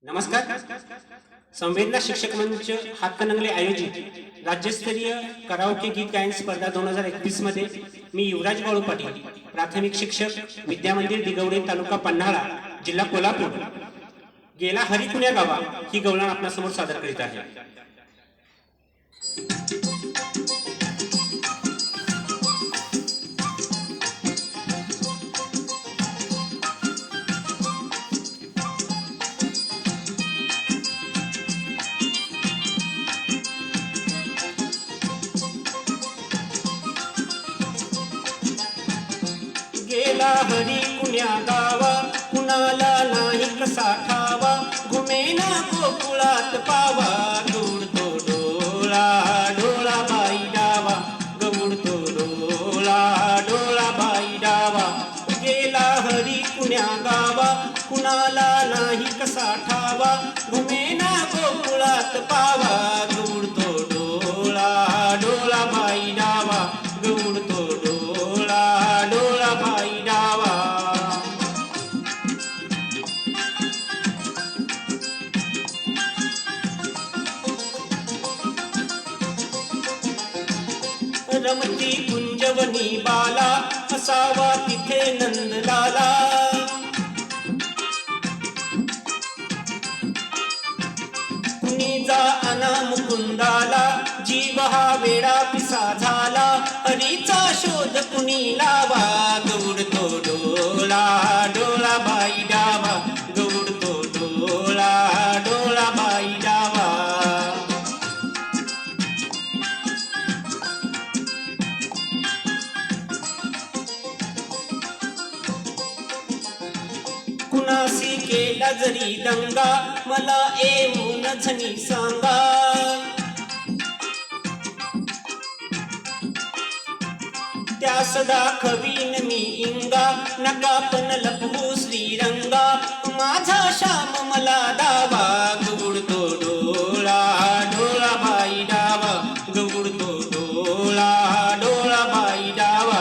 नमस्कार. संवेदना शिक्षक मंच हातकणंगले आयोजित राज्यस्तरीय कराओके गीत गायन स्पर्धा 2021 मध्ये मी युवराज बाळू पाटील, प्राथमिक शिक्षक, विद्यामंदिर दिगवडे, तालुका पन्हाळा, जिल्हा कोल्हापूर, गेला हरिपुण्या गावा ही गवळण आपणासमोर सादर करीत आहे. गेला हरी कुण्या गावा, कुणाला नाही कसा ठावा, घुमेना गोकुळात पावा, गौडतो डोळा डोळा बाई डावा, गौडतो डोळा डोळा बाई डावा. गेला हरी कुण्या गावा, कुणाला नाही कसा ठावा, घुमेना गोकुळात पावा, गौडतो डोळा डोळा बाई डावा, गौडतो डोळा डोळा बाई डावा. रमती कुंजवनी बाला, असावा तिथे नंदलाला, कुणी जा अना मुकुंदाला, जीव हा वेडा पिसा झाला, हरीचा शोध कुणी लावा, गौडतो डोळा डोळा बाई डावा, गौडतो डोळा डोळा बाई डावा. कुणासी केला जरी दंगा, मला येऊन झनी सांगा, त्या सदा खवीन मी इंगा, नका पण लपवू श्रीरंगा, माझा श्याम मला दावा, गौडतो डोळा डोळा बाई डावा, गौडतो डोळा डोळा बाई डावा.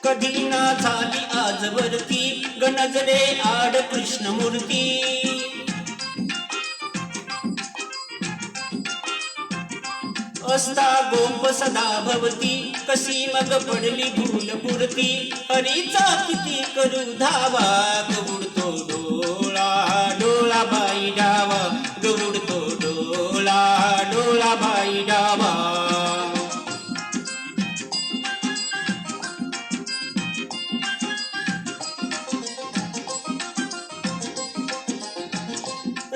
कधी ना झाली आजवरती, गणजरे आड कृष्णमूर्ती, असता गोप सदा भवती, कशी मग पडली भूलपुरती, हरीचा किती करू धावा, गौडतो डोळा डोळा बाई डावा, गौडतो डोळा डोळा बाई डावा.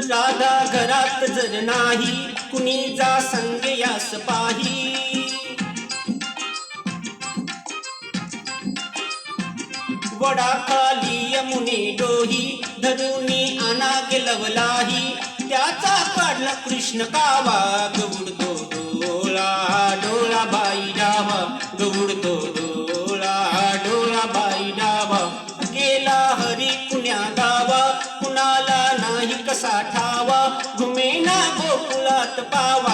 राधा घरात जर नाही, कुणी जा संगे यास पाही, वडा खाली यमुने डोही, धरुणी आणा गेलवलाही, त्याचा काढला कृष्ण कावा, गौडतो डोळा डोळा बाई डावा, गौडतो डोळा डोळा बाई डावा. गेला हरी कुण्या गावा, कुणाला नाही कसा ठावा, घुमेना गोकुळात पावा,